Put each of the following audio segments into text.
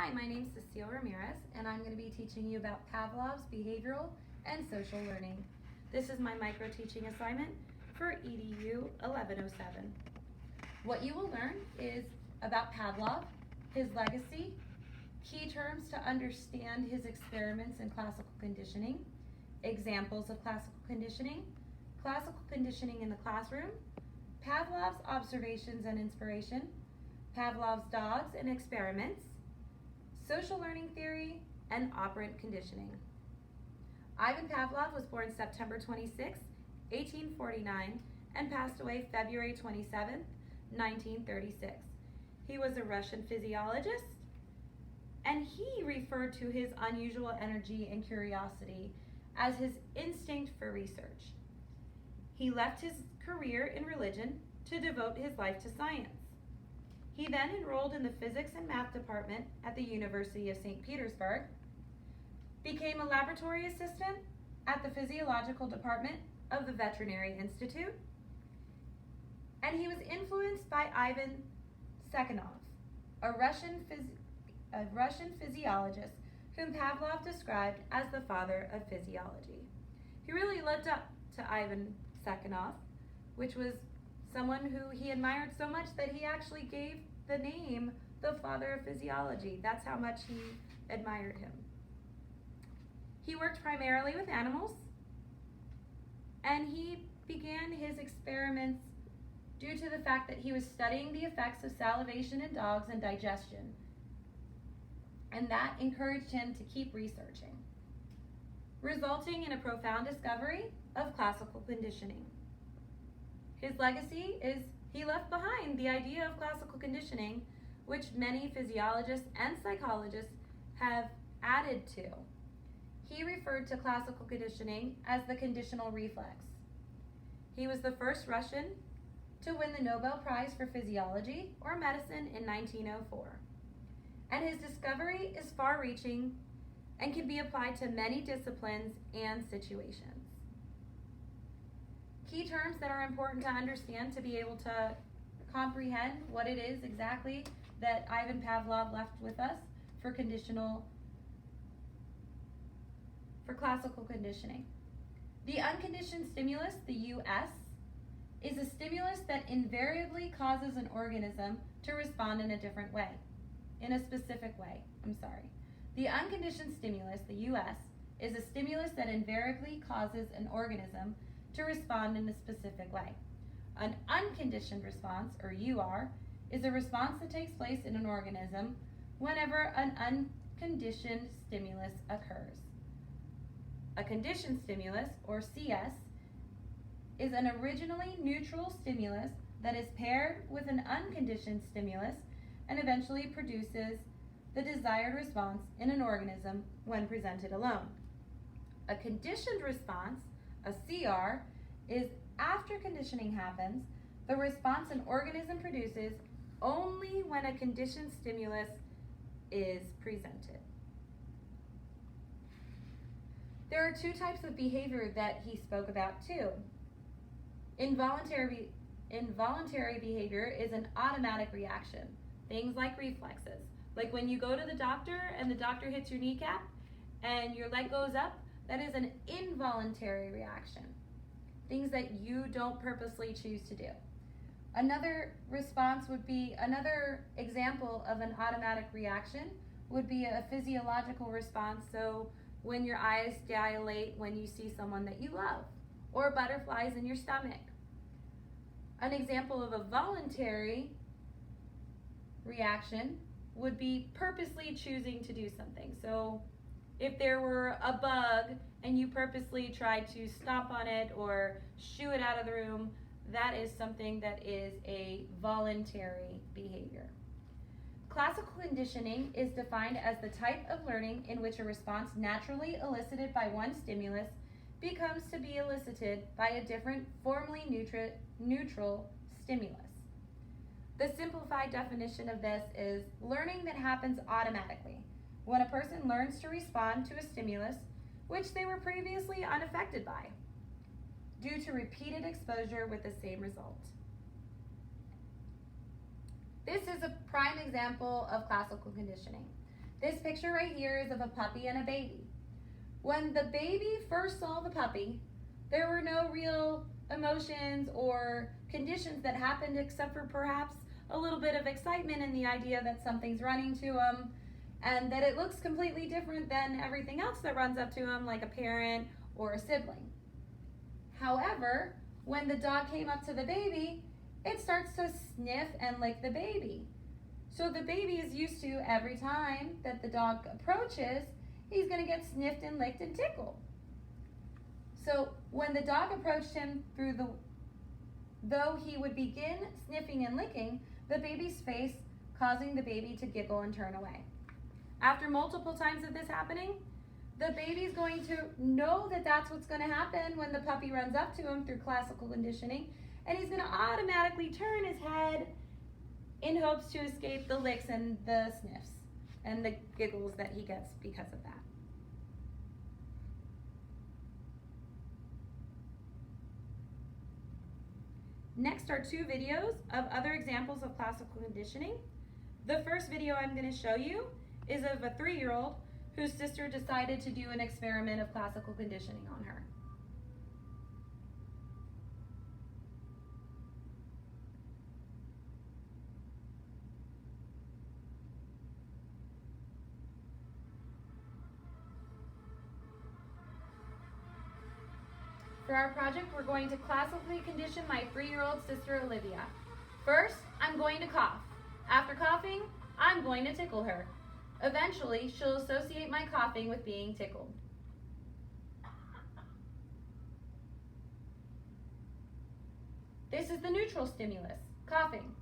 Hi, my name is Cecile Ramirez, and I'm going to be teaching you about Pavlov's behavioral and social learning. This is my micro-teaching assignment for EDU 1107. What you will learn is about Pavlov, his legacy, key terms to understand his experiments in classical conditioning, examples of classical conditioning in the classroom, Pavlov's observations and inspiration, Pavlov's dogs and experiments, social learning theory, and operant conditioning. Ivan Pavlov was born September 26, 1849, and passed away February 27, 1936. He was a Russian physiologist, and he referred to his unusual energy and curiosity as his instinct for research. He left his career in religion to devote his life to science. He then enrolled in the physics and math department at the University of St. Petersburg, became a laboratory assistant at the physiological department of the Veterinary Institute, and he was influenced by Ivan Sechenov, a Russian physiologist whom Pavlov described as the father of physiology. He really looked up to Ivan Sechenov, which was someone who he admired so much that he actually gave the name the father of physiology. That's how much he admired him. He worked primarily with animals, and he began his experiments due to the fact that he was studying the effects of salivation in dogs and digestion, and that encouraged him to keep researching, resulting in a profound discovery of classical conditioning. His legacy is he left behind the idea of classical conditioning, which many physiologists and psychologists have added to. He referred to classical conditioning as the conditional reflex. He was the first Russian to win the Nobel Prize for Physiology or Medicine in 1904. And his discovery is far-reaching and can be applied to many disciplines and situations. Key terms that are important to understand to be able to comprehend what it is exactly that Ivan Pavlov left with us for classical conditioning. The unconditioned stimulus, the US, is a stimulus that invariably causes an organism to respond in a specific way. The unconditioned stimulus, the US, is a stimulus that invariably causes an organism to respond in a specific way. An unconditioned response, or UR, is a response that takes place in an organism whenever an unconditioned stimulus occurs. A conditioned stimulus, or CS, is an originally neutral stimulus that is paired with an unconditioned stimulus and eventually produces the desired response in an organism when presented alone. A conditioned response, a CR, is after conditioning happens, the response an organism produces only when a conditioned stimulus is presented. There are two types of behavior that he spoke about too. Involuntary behavior is an automatic reaction. Things like reflexes. Like when you go to the doctor and the doctor hits your kneecap and your leg goes up, that is an involuntary reaction. Things that you don't purposely choose to do. Another example of an automatic reaction would be a physiological response. So when your eyes dilate when you see someone that you love, or butterflies in your stomach. An example of a voluntary reaction would be purposely choosing to do something. So if there were a bug and you purposely tried to stomp on it or shoo it out of the room, that is something that is a voluntary behavior. Classical conditioning is defined as the type of learning in which a response naturally elicited by one stimulus becomes to be elicited by a different, formally neutral stimulus. The simplified definition of this is learning that happens automatically when a person learns to respond to a stimulus which they were previously unaffected by, due to repeated exposure with the same result. This is a prime example of classical conditioning. This picture right here is of a puppy and a baby. When the baby first saw the puppy, there were no real emotions or conditions that happened except for perhaps a little bit of excitement in the idea that something's running to him and that it looks completely different than everything else that runs up to him, like a parent or a sibling. However, when the dog came up to the baby, it starts to sniff and lick the baby. So the baby is used to every time that the dog approaches, he's going to get sniffed and licked and tickled. So when the dog approached him though he would begin sniffing and licking the baby's face, causing the baby to giggle and turn away. After multiple times of this happening, the baby's going to know that that's what's going to happen when the puppy runs up to him through classical conditioning, and he's going to automatically turn his head in hopes to escape the licks and the sniffs and the giggles that he gets because of that. Next are two videos of other examples of classical conditioning. The first video I'm going to show you is of a 3-year-old whose sister decided to do an experiment of classical conditioning on her. For our project, we're going to classically condition my 3-year-old sister, Olivia. First, I'm going to cough. After coughing, I'm going to tickle her. Eventually, she'll associate my coughing with being tickled. This is the neutral stimulus, coughing.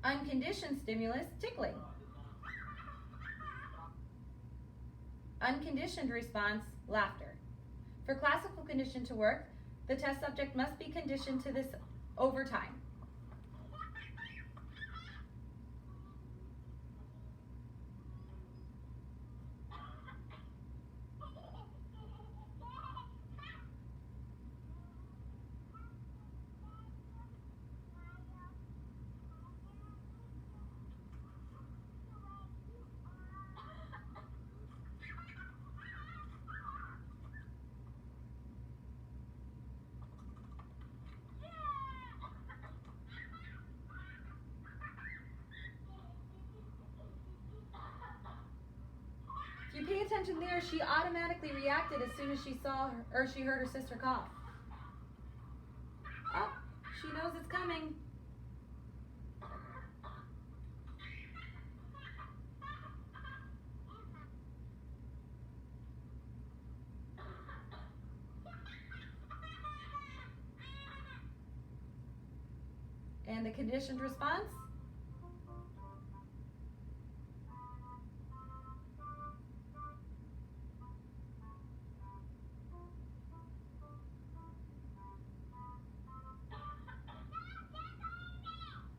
Unconditioned stimulus, tickling. Unconditioned response, laughter. For classical condition to work, the test subject must be conditioned to this over time. If you pay attention there, she automatically reacted as soon as she saw her, or she heard her sister cough. Oh, she knows it's coming. And the conditioned response?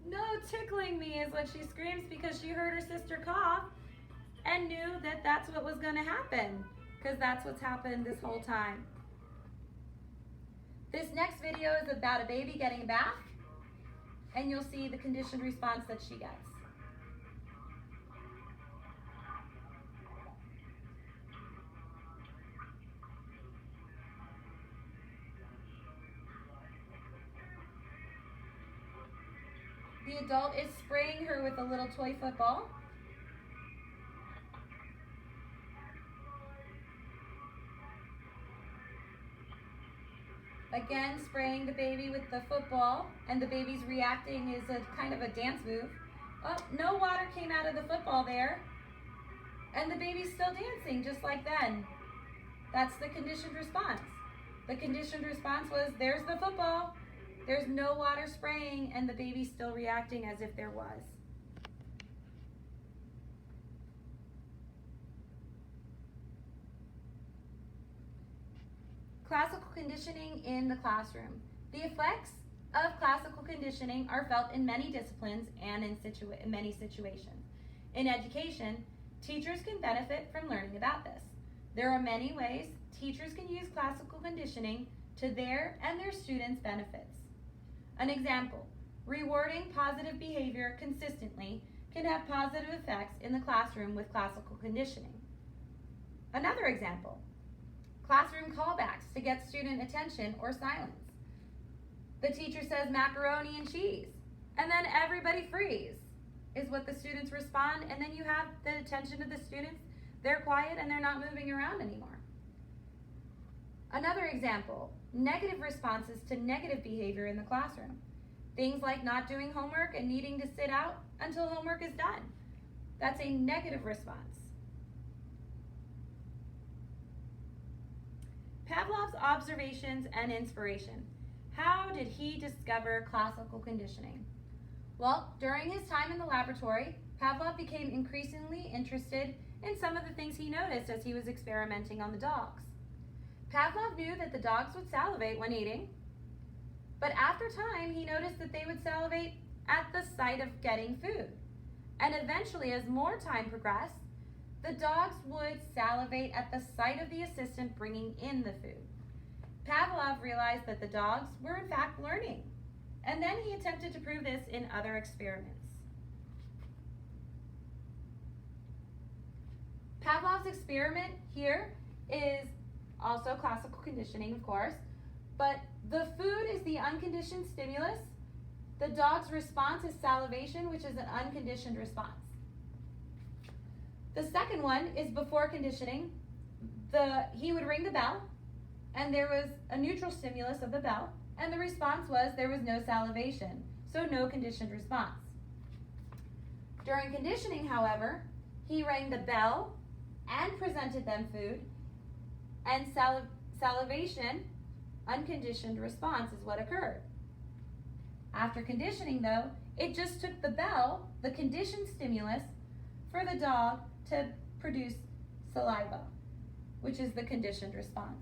No, tickling me is what she screams because she heard her sister cough and knew that that's what was going to happen, because that's what's happened this whole time. This next video is about a baby getting a bath, and you'll see the conditioned response that she gets. The adult is spraying her with a little toy football. Again, spraying the baby with the football, and the baby's reacting is a kind of a dance move. Oh, no water came out of the football there, and the baby's still dancing just like then. That's the conditioned response. The conditioned response was, there's the football, there's no water spraying, and the baby's still reacting as if there was. Classical conditioning in the classroom. The effects of classical conditioning are felt in many disciplines and in many situations. In education, teachers can benefit from learning about this. There are many ways teachers can use classical conditioning to their and their students' benefits. An example, rewarding positive behavior consistently can have positive effects in the classroom with classical conditioning. Another example, classroom callbacks to get student attention or silence. The teacher says macaroni and cheese, and then everybody freeze, is what the students respond, and then you have the attention of the students. They're quiet and they're not moving around anymore. Another example, negative responses to negative behavior in the classroom. Things like not doing homework and needing to sit out until homework is done. That's a negative response. Pavlov's observations and inspiration. How did he discover classical conditioning? Well, during his time in the laboratory, Pavlov became increasingly interested in some of the things he noticed as he was experimenting on the dogs. Pavlov knew that the dogs would salivate when eating, but after time he noticed that they would salivate at the sight of getting food. And eventually, as more time progressed, the dogs would salivate at the sight of the assistant bringing in the food. Pavlov realized that the dogs were in fact learning, and then he attempted to prove this in other experiments. Pavlov's experiment here is also classical conditioning, of course, but the food is the unconditioned stimulus. The dog's response is salivation, which is an unconditioned response. The second one is before conditioning. He would ring the bell, and there was a neutral stimulus of the bell, and the response was there was no salivation, so no conditioned response. During conditioning, however, he rang the bell and presented them food, and salivation, unconditioned response, is what occurred. After conditioning, though, it just took the bell, the conditioned stimulus, for the dog to produce saliva, which is the conditioned response.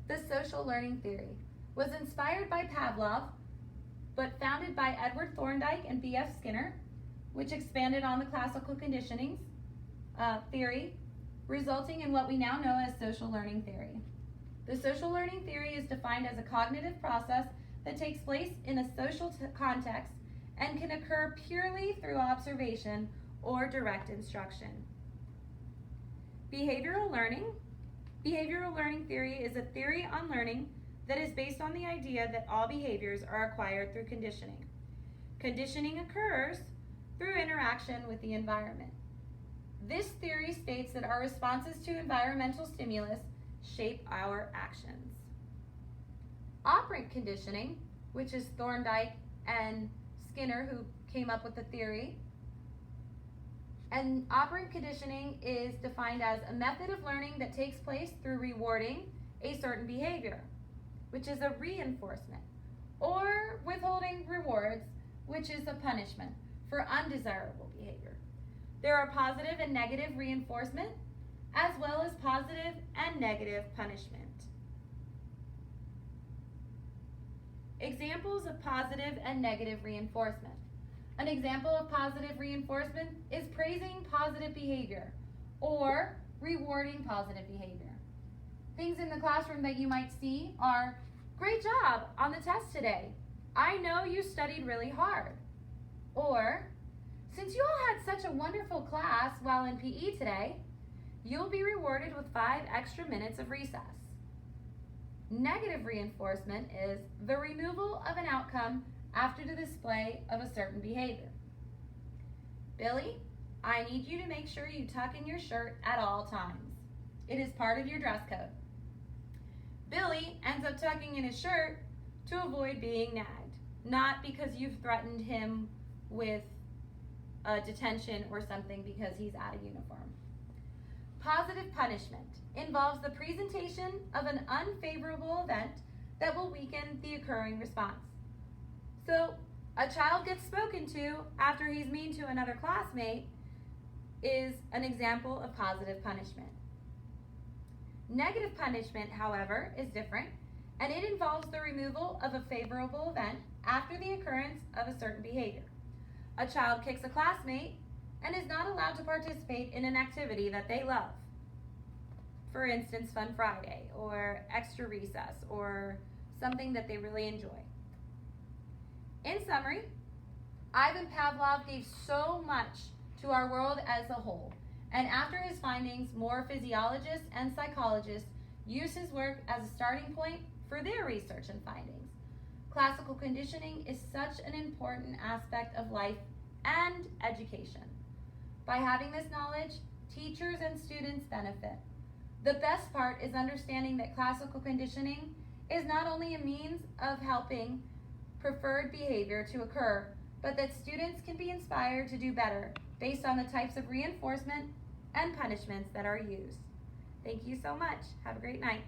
The social learning theory was inspired by Pavlov, but founded by Edward Thorndike and B.F. Skinner, which expanded on the classical conditioning theory, resulting in what we now know as social learning theory. The social learning theory is defined as a cognitive process that takes place in a social context and can occur purely through observation or direct instruction. Behavioral learning theory is a theory on learning that is based on the idea that all behaviors are acquired through conditioning. Conditioning occurs through interaction with the environment. This theory states that our responses to environmental stimulus shape our actions. Operant conditioning, which is Thorndike and Skinner who came up with the theory, and operant conditioning is defined as a method of learning that takes place through rewarding a certain behavior, which is a reinforcement, or withholding rewards, which is a punishment for undesirable behavior. There are positive and negative reinforcement, as well as positive and negative punishment. Examples of positive and negative reinforcement. An example of positive reinforcement is praising positive behavior or rewarding positive behavior. Things in the classroom that you might see are, great job on the test today. I know you studied really hard. Or, since you all had such a wonderful class while in PE today, you'll be rewarded with 5 extra minutes of recess. Negative reinforcement is the removal of an outcome after the display of a certain behavior. Billy, I need you to make sure you tuck in your shirt at all times. It is part of your dress code. Billy ends up tucking in his shirt to avoid being nagged, not because you've threatened him with a detention or something because he's out of uniform. Positive punishment involves the presentation of an unfavorable event that will weaken the occurring response. So, a child gets spoken to after he's mean to another classmate is an example of positive punishment. Negative punishment, however, is different, and it involves the removal of a favorable event after the occurrence of a certain behavior. A child kicks a classmate and is not allowed to participate in an activity that they love. For instance, Fun Friday or extra recess or something that they really enjoy. In summary, Ivan Pavlov gave so much to our world as a whole, and after his findings, more physiologists and psychologists use his work as a starting point for their research and findings. Classical conditioning is such an important aspect of life and education. By having this knowledge, teachers and students benefit. The best part is understanding that classical conditioning is not only a means of helping preferred behavior to occur, but that students can be inspired to do better based on the types of reinforcement and punishments that are used. Thank you so much. Have a great night.